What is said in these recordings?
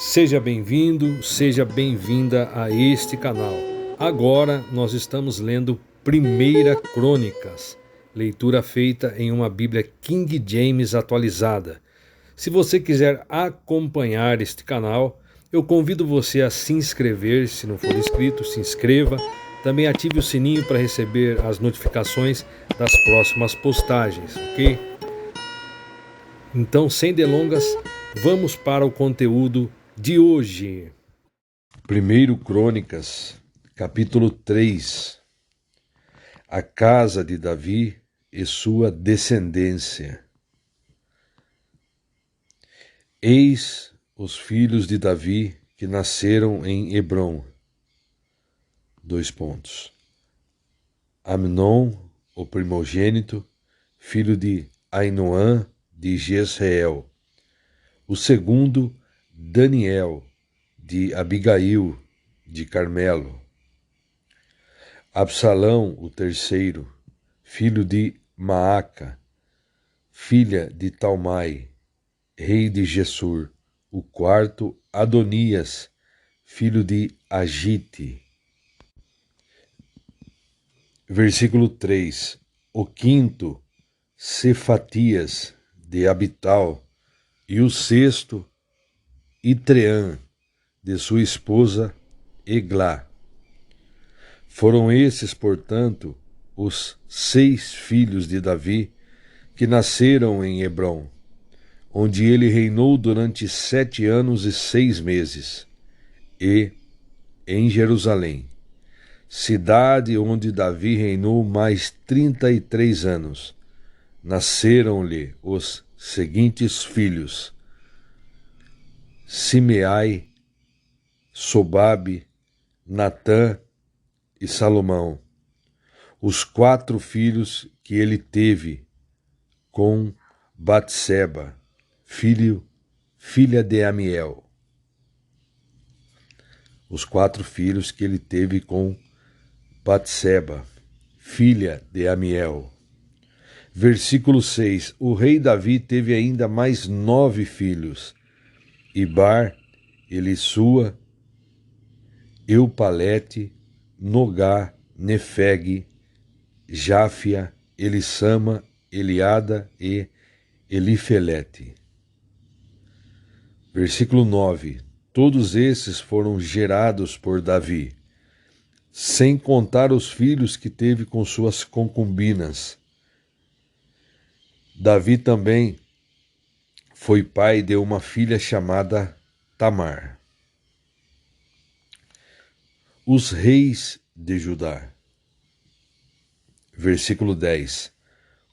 Seja bem-vindo, seja bem-vinda a este canal. Agora nós estamos lendo 1 Crônicas, leitura feita em uma Bíblia King James atualizada. Se você quiser acompanhar este canal, eu convido você a se inscrever. Se não for inscrito, se inscreva. Também ative o sininho para receber as notificações das próximas postagens, ok? Então, sem delongas, vamos para o conteúdo de hoje. 1 Crônicas, capítulo 3. A casa de Davi e sua descendência. Eis os filhos de Davi que nasceram em Hebrom. Amnon, o primogênito, filho de Ainoã de Jezreel. O segundo, Daniel, de Abigail, de Carmelo. Absalão, o terceiro, filho de Maaca, filha de Talmai, rei de Gessur. O quarto, Adonias, filho de Agite. Versículo 3. O quinto, Cefatias, de Abital. E o sexto, Itreã, de sua esposa Eglá. Foram esses, portanto, os 6 filhos de Davi que nasceram em Hebrom, onde ele reinou durante 7 anos e 6 meses, e em Jerusalém, cidade onde Davi reinou mais 33 anos, nasceram-lhe os seguintes filhos: Simeai, Sobabe, Natã e Salomão, os 4 filhos que ele teve com Batseba, filha de Amiel. Os 4 filhos que ele teve com Batseba, filha de Amiel. Versículo 6. O rei Davi teve ainda mais 9 filhos: Ibar, Elissua, Eupalete, Nogá, Nefeg, Jáfia, Elissama, Eliada e Elifelete. Versículo 9. Todos esses foram gerados por Davi, sem contar os filhos que teve com suas concubinas. Davi também foi pai de uma filha chamada Tamar. Os reis de Judá. Versículo 10.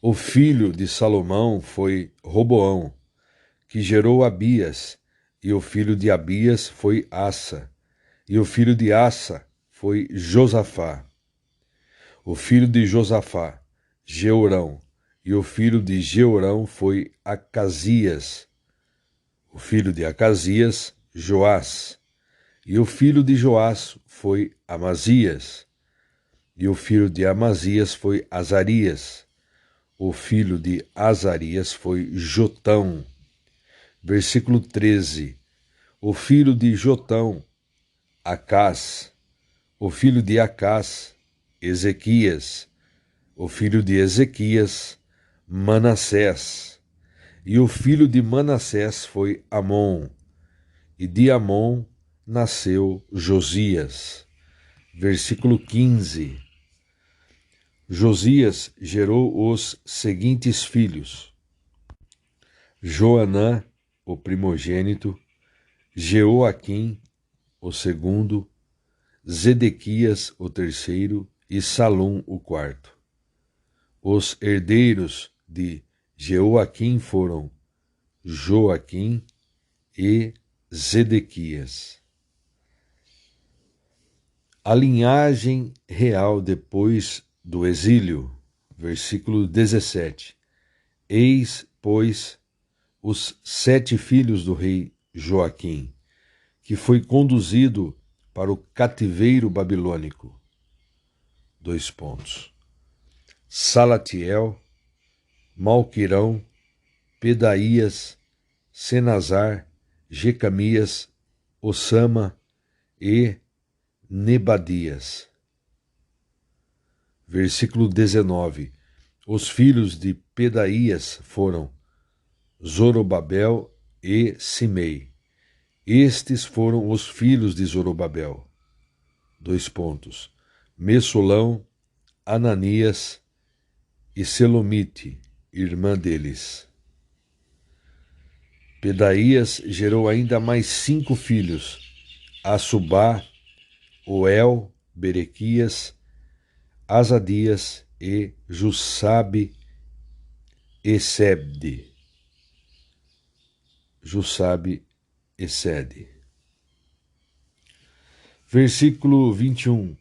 O filho de Salomão foi Roboão, que gerou Abias, e o filho de Abias foi Assa, e o filho de Assa foi Josafá. O filho de Josafá, Jeorão, e o filho de Jeorão foi Acasias. O filho de Acasias, Joás, e o filho de Joás foi Amazias, e o filho de Amazias foi Azarias. O filho de Azarias foi Jotão. Versículo 13. O filho de Jotão, Acás. O filho de Acás, Ezequias. O filho de Ezequias, Manassés. E o filho de Manassés foi Amon. E de Amon nasceu Josias. Versículo 15. Josias gerou os seguintes filhos: Joanã, o primogênito, Jeoaquim, o segundo, Zedequias, o terceiro, e Salum, o quarto. Os herdeiros de Jeoaquim foram Joaquim e Zedequias. A linhagem real depois do exílio. Versículo 17. Eis, pois, os 7 filhos do rei Joaquim, que foi conduzido para o cativeiro babilônico. Salatiel, Malquirão, Pedaías, Senazar, Jecamias Osama e Nebadias. Versículo 19. Os filhos de Pedaías foram Zorobabel e Simei. Estes foram os filhos de Zorobabel. Messulão, Ananias e Selomite, irmã deles. Pedaías gerou ainda mais 5 filhos: Assubá, Oel, Berequias, Azadias e Jussabe Essebde. Versículo 21.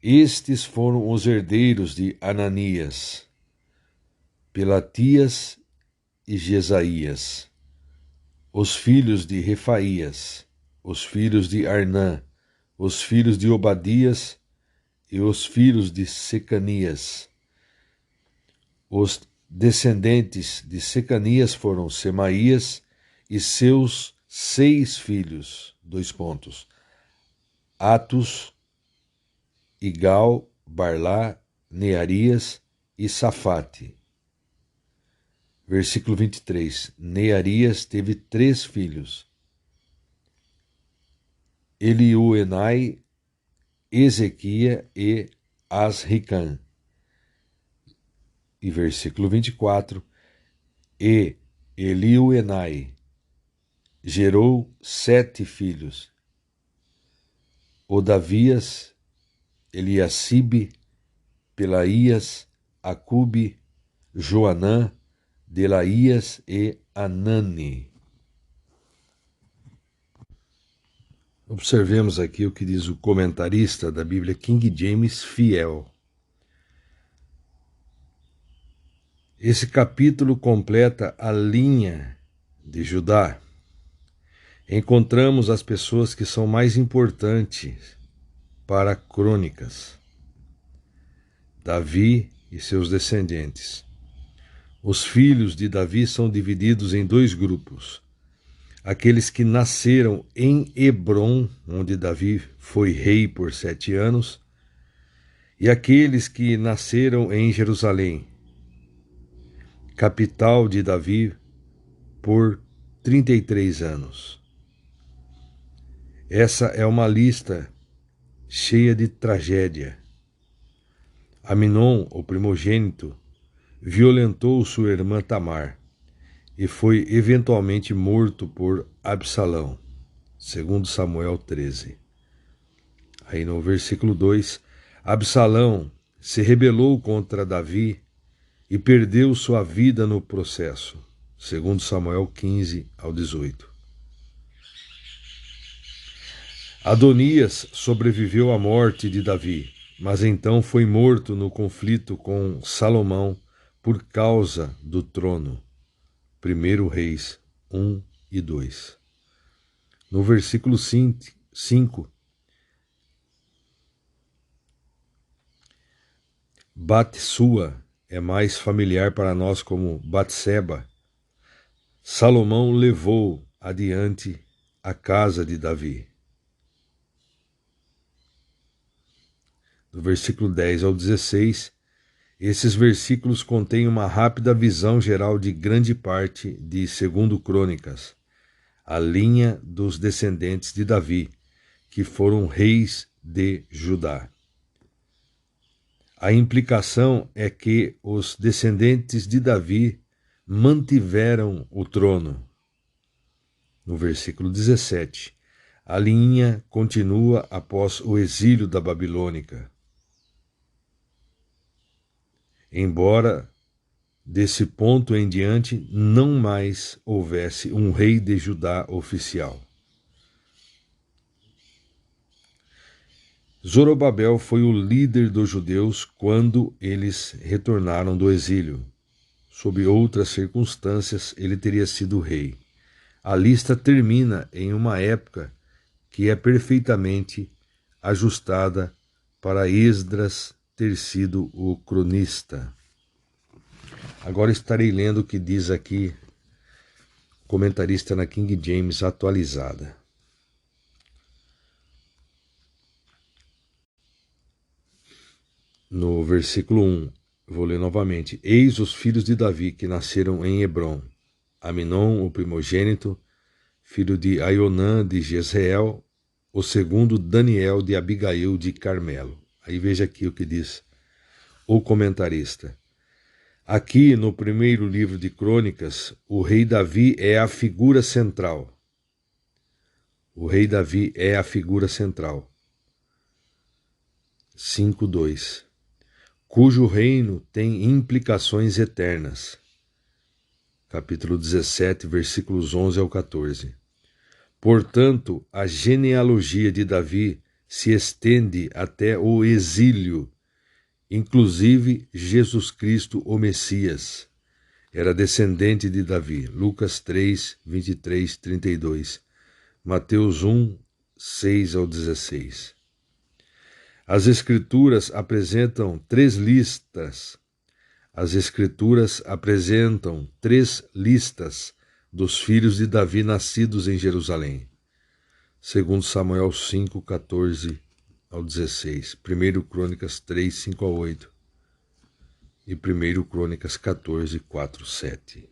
Estes foram os herdeiros de Ananias, Pelatias e Jesaías, os filhos de Refaías, os filhos de Arnã, os filhos de Obadias e os filhos de Secanias. Os descendentes de Secanias foram Semaías e seus 6 filhos. Atos, Igal, Barlá, Nearias e Safate. Versículo 23. Nearias teve 3 filhos: Eliuenai, Ezequia e Asricã. E versículo 24. E Eliuenai gerou 7 filhos: Odavias, Eliacibe, Pelaías, Acube, Joanã, Delaías e Anani. Observemos aqui o que diz o comentarista da Bíblia King James Fiel. Esse capítulo completa a linha de Judá. Encontramos as pessoas que são mais importantes para Crônicas: Davi e seus descendentes. Os filhos de Davi são divididos em 2 grupos: aqueles que nasceram em Hebrom, onde Davi foi rei por 7 anos, e aqueles que nasceram em Jerusalém, capital de Davi, por 33 anos. Essa é uma lista cheia de tragédia. Aminon, o primogênito, violentou sua irmã Tamar e foi eventualmente morto por Absalão, segundo Samuel 13. Aí no versículo 2, Absalão se rebelou contra Davi e perdeu sua vida no processo, segundo Samuel 15 ao 18. Adonias sobreviveu à morte de Davi, mas então foi morto no conflito com Salomão por causa do trono. 1 Reis 1 e 2. No versículo 5, Batsua é mais familiar para nós como Batseba. Salomão levou adiante a casa de Davi. Do versículo 10 ao 16, esses versículos contêm uma rápida visão geral de grande parte de 2 Crônicas, a linha dos descendentes de Davi, que foram reis de Judá. A implicação é que os descendentes de Davi mantiveram o trono. No versículo 17, a linha continua após o exílio da Babilônica. Embora desse ponto em diante não mais houvesse um rei de Judá oficial. Zorobabel foi o líder dos judeus quando eles retornaram do exílio. Sob outras circunstâncias, ele teria sido rei. A lista termina em uma época que é perfeitamente ajustada para Esdras ter sido o cronista. Agora estarei lendo o que diz aqui, comentarista na King James atualizada. no versículo 1, vou ler novamente. Eis os filhos de Davi que nasceram em Hebrom. Aminon, o primogênito, filho de Aionã de Jezreel, o segundo Daniel de Abigail de Carmelo. Aí veja aqui o que diz o comentarista. Aqui no primeiro livro de Crônicas, o rei Davi é a figura central. O rei Davi é a figura central. 5:2. Cujo reino tem implicações eternas. Capítulo 17, versículos 11 ao 14. Portanto, a genealogia de Davi se estende até o exílio, inclusive Jesus Cristo, o Messias, era descendente de Davi. Lucas 3, 23, 32. Mateus 1, 6 ao 16. As Escrituras apresentam três listas. As Escrituras apresentam três listas dos filhos de Davi nascidos em Jerusalém. Segundo Samuel 5, 14 ao 16. 1 Crônicas 3, 5 ao 8. E 1 Crônicas 14, 4, 7.